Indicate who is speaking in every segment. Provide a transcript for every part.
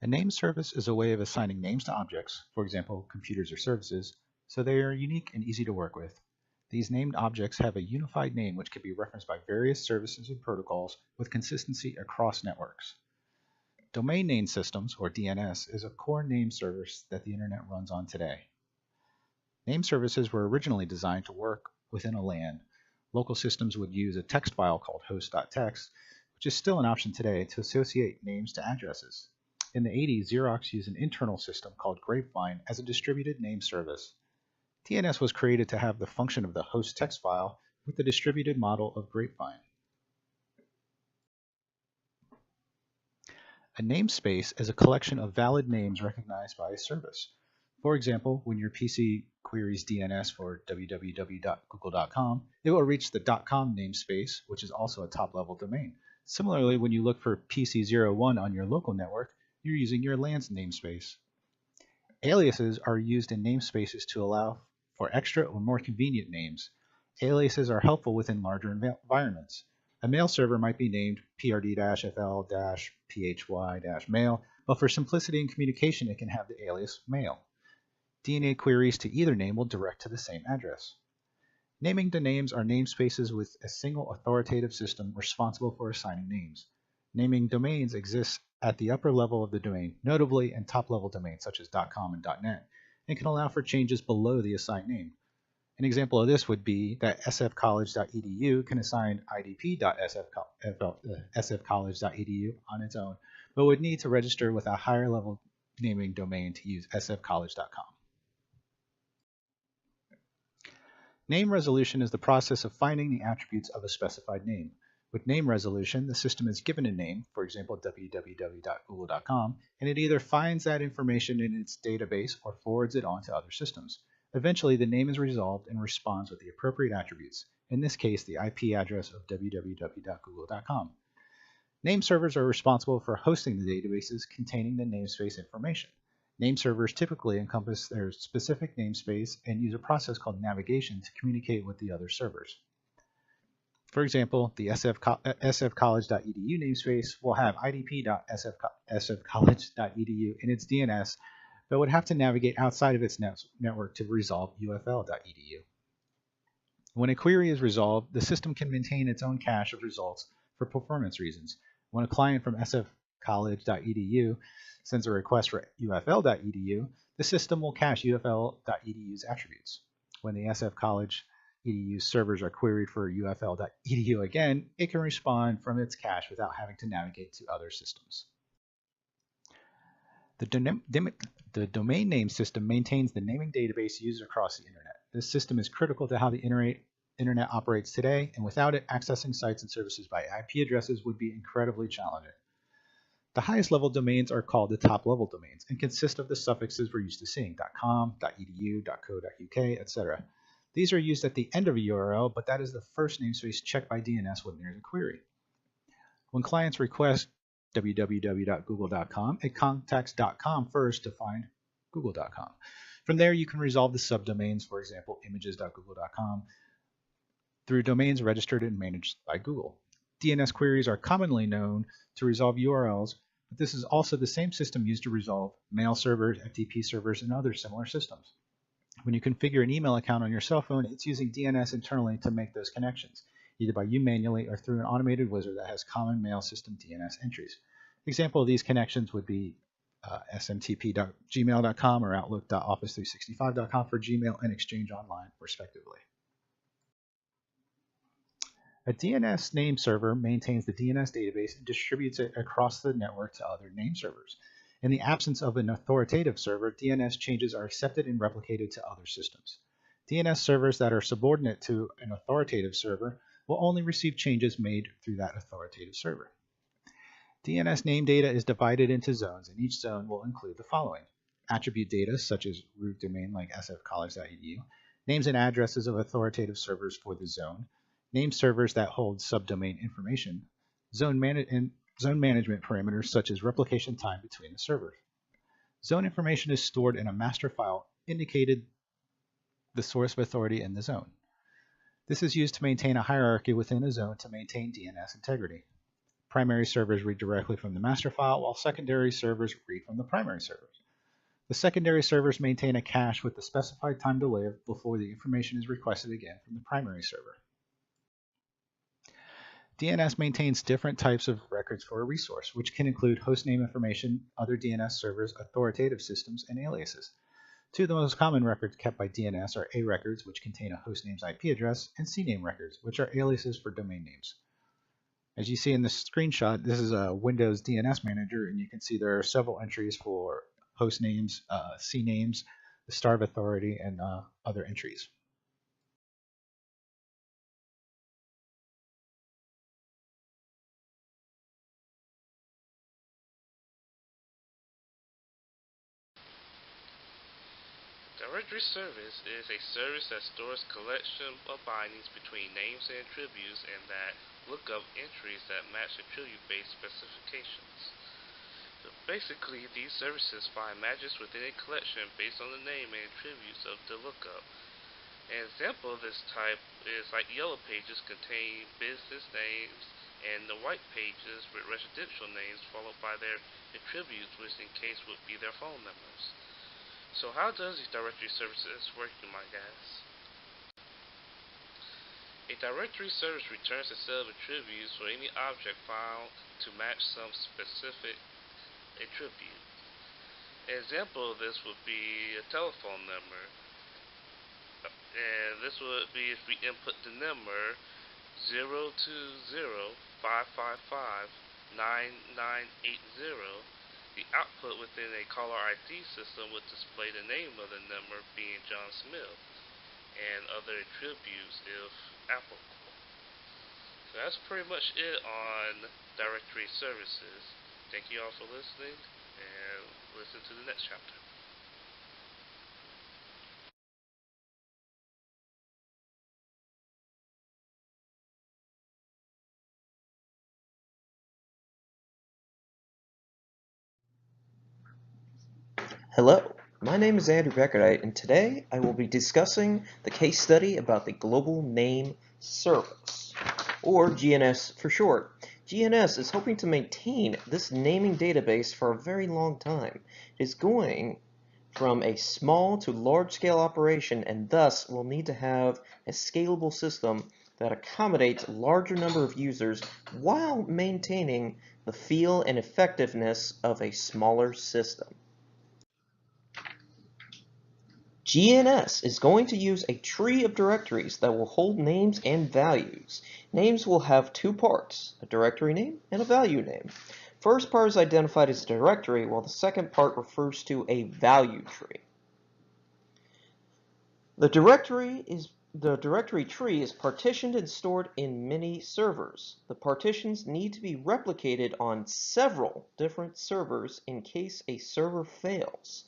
Speaker 1: name service is a way of assigning names to objects, for example, computers or services, so they are unique and easy to work with. These named objects have a unified name which can be referenced by various services and protocols with consistency across networks. Domain name systems, or DNS, is a core name service that the internet runs on today. Name services were originally designed to work within a LAN. Local systems would use a text file called host.txt, which is still an option today, to associate names to addresses. In the 80s, Xerox used an internal system called Grapevine as a distributed name service. DNS was created to have the function of the host text file with the distributed model of Grapevine. A namespace is a collection of valid names recognized by a service. For example, when your PC queries DNS for www.google.com, it will reach the .com namespace, which is also a top-level domain. Similarly, when you look for PC01 on your local network, you're using your LAN's namespace. Aliases are used in namespaces to allow for extra or more convenient names. Aliases are helpful within larger environments. A mail server might be named prd-fl-phy-mail, but for simplicity in communication, it can have the alias mail. DNA queries to either name will direct to the same address. Naming the names are namespaces with a single authoritative system responsible for assigning names. Naming domains exists at the upper level of the domain, notably in top-level domains such as .com and .net, and can allow for changes below the assigned name. An example of this would be that sfcollege.edu can assign idp.sfcollege.edu on its own, but would need to register with a higher-level naming domain to use sfcollege.com. Name resolution is the process of finding the attributes of a specified name. With name resolution, the system is given a name, for example, www.google.com, and it either finds that information in its database or forwards it on to other systems. Eventually, the name is resolved and responds with the appropriate attributes, in this case, the IP address of www.google.com. Name servers are responsible for hosting the databases containing the namespace information. Name servers typically encompass their specific namespace and use a process called navigation to communicate with the other servers. For example, the sfcollege.edu namespace will have idp.sfcollege.edu in its DNS, but would have to navigate outside of its network to resolve ufl.edu. When a query is resolved, the system can maintain its own cache of results for performance reasons. When a client from sfcollege.edu sends a request for ufl.edu, the system will cache ufl.edu's attributes. When the sfcollege.edu servers are queried for ufl.edu again, it can respond from its cache without having to navigate to other systems. The domain name system maintains the naming database used across the internet. This system is critical to how the internet operates today, and without it, accessing sites and services by IP addresses would be incredibly challenging. The highest level domains are called the top level domains and consist of the suffixes we're used to seeing, .com, .edu, .co.uk, etc. These are used at the end of a URL, but that is the first namespace checked by DNS when there's a query. When clients request www.google.com, it contacts .com first to find google.com. From there, you can resolve the subdomains, for example, images.google.com, through domains registered and managed by Google. DNS queries are commonly known to resolve URLs, but this is also the same system used to resolve mail servers, FTP servers, and other similar systems. When you configure an email account on your cell phone, it's using DNS internally to make those connections, either by you manually or through an automated wizard that has common mail system DNS entries. An example of these connections would be smtp.gmail.com or outlook.office365.com for Gmail and Exchange Online, respectively. A DNS name server maintains the DNS database and distributes it across the network to other name servers. In the absence of an authoritative server, DNS changes are accepted and replicated to other systems. DNS servers that are subordinate to an authoritative server will only receive changes made through that authoritative server. DNS name data is divided into zones, and each zone will include the following: attribute data, such as root domain like sfcollege.edu, names and addresses of authoritative servers for the zone, name servers that hold subdomain information, zone management parameters such as replication time between the servers. Zone information is stored in a master file indicated the source of authority in the zone. This is used to maintain a hierarchy within a zone to maintain DNS integrity. Primary servers read directly from the master file, while secondary servers read from the primary servers. The secondary servers maintain a cache with the specified time to live before the information is requested again from the primary server. DNS maintains different types of records for a resource, which can include hostname information, other DNS servers, authoritative systems, and aliases. Two of the most common records kept by DNS are A records, which contain a hostname's IP address, and CNAME records, which are aliases for domain names. As you see in this screenshot, this is a Windows DNS manager, and you can see there are several entries for host names, CNAMEs, the star of authority, and other entries.
Speaker 2: Directory service is a service that stores collection of bindings between names and attributes and that look up entries that match attribute-based specifications. So basically, these services find matches within a collection based on the name and attributes of the lookup. An example of this type is like yellow pages contain business names and the white pages with residential names followed by their attributes, which in case would be their phone numbers. So how does these directory services work, you might ask? A directory service returns a set of attributes for any object found to match some specific attribute. An example of this would be a telephone number. And this would be if we input the number 020-555-9980. The output within a caller ID system would display the name of the number being John Smith and other attributes if applicable. So that's pretty much it on directory services. Thank you all for listening and listen to the next chapter.
Speaker 3: Hello, my name is Andrew Beckerdite, and today I will be discussing the case study about the Global Name Service, or GNS for short. GNS is hoping to maintain this naming database for a very long time. It is going from a small to large-scale operation, and thus will need to have a scalable system that accommodates a larger number of users while maintaining the feel and effectiveness of a smaller system. GNS is going to use a tree of directories that will hold names and values. Names will have two parts, a directory name and a value name. First part is identified as a directory, while the second part refers to a value tree. The directory tree is partitioned and stored in many servers. The partitions need to be replicated on several different servers in case a server fails.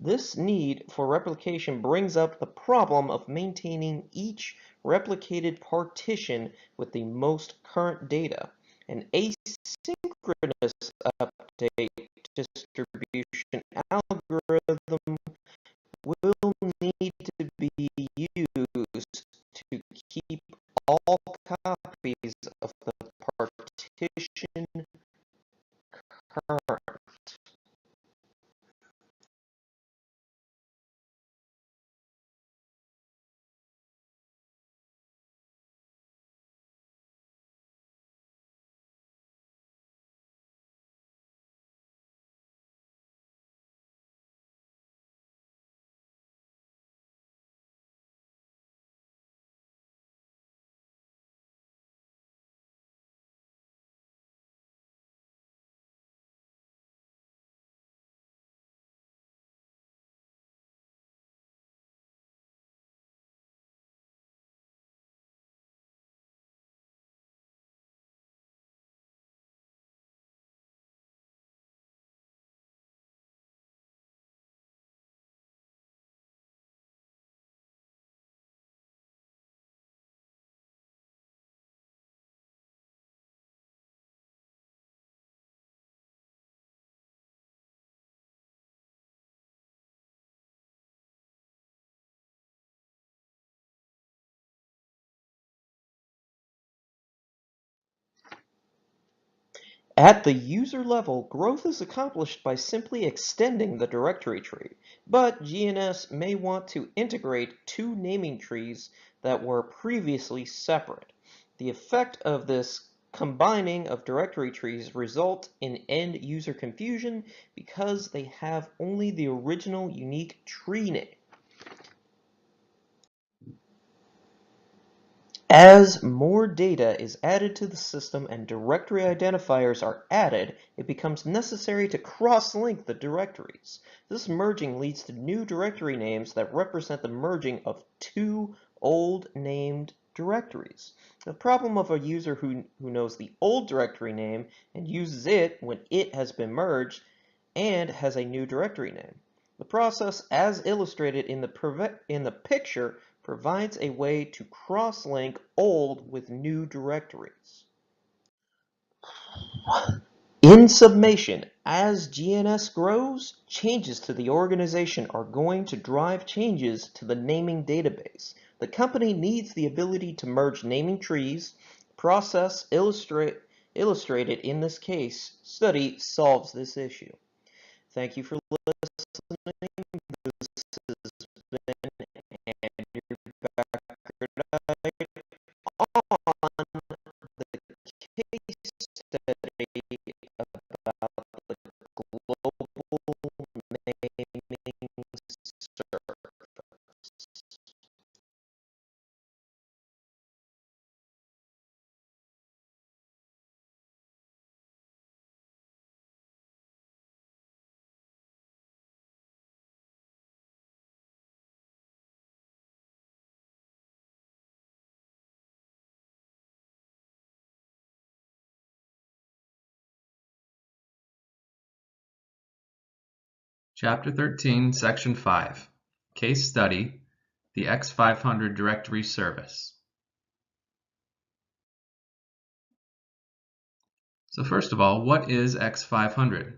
Speaker 3: This need for replication brings up the problem of maintaining each replicated partition with the most current data. An asynchronous update distribution algorithm will need to be used to keep all copies of the partition current. At the user level, growth is accomplished by simply extending the directory tree, but GNS may want to integrate two naming trees that were previously separate. The effect of this combining of directory trees result in end user confusion because they have only the original unique tree name. As more data is added to the system and directory identifiers are added, it becomes necessary to cross-link the directories. This merging leads to new directory names that represent the merging of two old named directories. The problem of a user who knows the old directory name and uses it when it has been merged and has a new directory name. The process, as illustrated in the picture, provides a way to cross-link old with new directories. In summation, as GNS grows, changes to the organization are going to drive changes to the naming database. The company needs the ability to merge naming trees. Process illustrated in this case study solves this issue. Thank you for listening. This has been Andrew Backerdite on the case study about the global naming service.
Speaker 4: Chapter 13, Section 5, Case Study, the X500 Directory Service. So first of all, what is X500?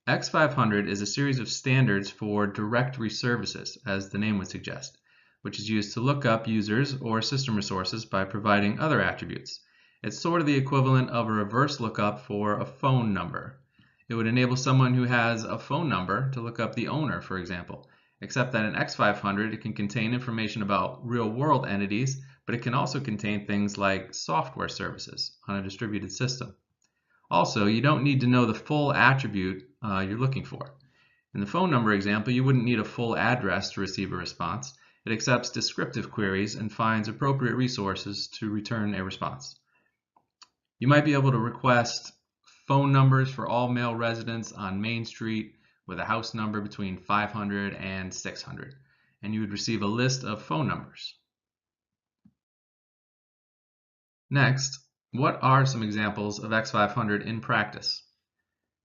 Speaker 4: X500 is a series of standards for directory services, as the name would suggest, which is used to look up users or system resources by providing other attributes. It's sort of the equivalent of a reverse lookup for a phone number. It would enable someone who has a phone number to look up the owner, for example, except that in X500 it can contain information about real-world entities, but it can also contain things like software services on a distributed system. Also, you don't need to know the full attribute you're looking for. In the phone number example, you wouldn't need a full address to receive a response. It accepts descriptive queries and finds appropriate resources to return a response. You might be able to request phone numbers for all male residents on Main Street with a house number between 500 and 600, and you would receive a list of phone numbers. Next, what are some examples of X500 in practice?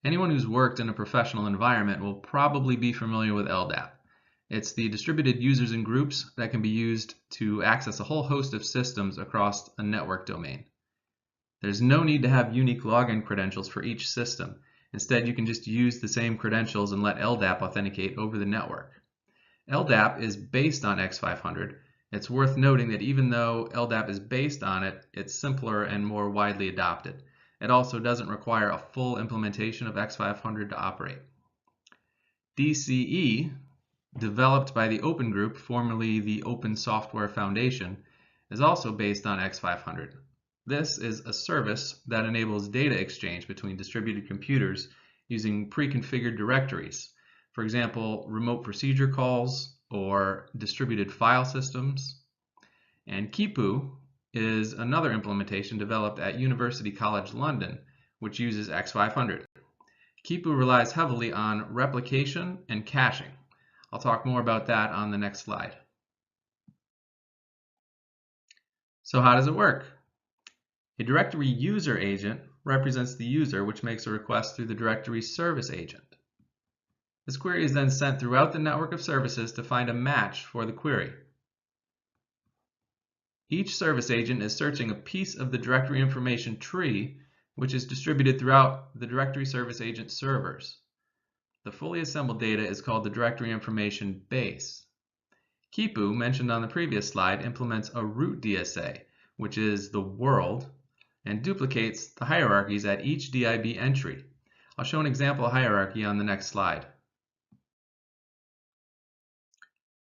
Speaker 4: Anyone who's worked in a professional environment will probably be familiar with LDAP. It's the distributed users and groups that can be used to access a whole host of systems across a network domain. There's no need to have unique login credentials for each system. Instead, you can just use the same credentials and let LDAP authenticate over the network. LDAP is based on X500. It's worth noting that even though LDAP is based on it, it's simpler and more widely adopted. It also doesn't require a full implementation of X500 to operate. DCE, developed by the Open Group, formerly the Open Software Foundation, is also based on X500. This is a service that enables data exchange between distributed computers using pre-configured directories. For example, remote procedure calls or distributed file systems. And Kipu is another implementation developed at University College London, which uses X500. Kipu relies heavily on replication and caching. I'll talk more about that on the next slide. So how does it work? A directory user agent represents the user, which makes a request through the directory service agent. This query is then sent throughout the network of services to find a match for the query. Each service agent is searching a piece of the directory information tree, which is distributed throughout the directory service agent servers. The fully assembled data is called the directory information base. Kipu, mentioned on the previous slide, implements a root DSA, which is the world, and duplicates the hierarchies at each DIB entry. I'll show an example hierarchy on the next slide.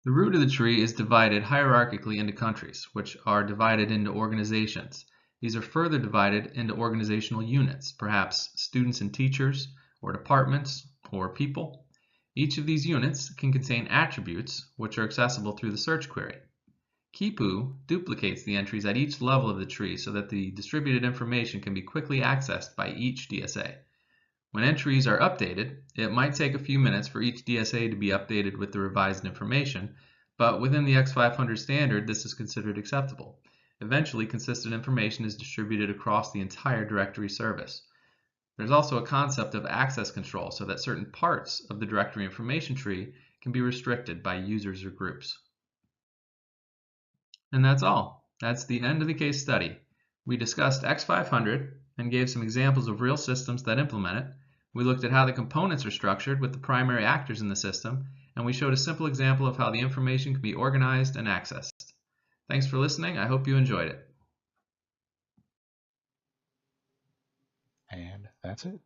Speaker 4: The root of the tree is divided hierarchically into countries, which are divided into organizations. These are further divided into organizational units, perhaps students and teachers, or departments, or people. Each of these units can contain attributes, which are accessible through the search query. Kipu duplicates the entries at each level of the tree so that the distributed information can be quickly accessed by each DSA. When entries are updated, it might take a few minutes for each DSA to be updated with the revised information, but within the X500 standard, this is considered acceptable. Eventually, consistent information is distributed across the entire directory service. There's also a concept of access control so that certain parts of the directory information tree can be restricted by users or groups. And that's all. That's the end of the case study. We discussed X500 and gave some examples of real systems that implement it. We looked at how the components are structured with the primary actors in the system, and we showed a simple example of how the information can be organized and accessed. Thanks for listening. I hope you enjoyed it.
Speaker 1: And that's it.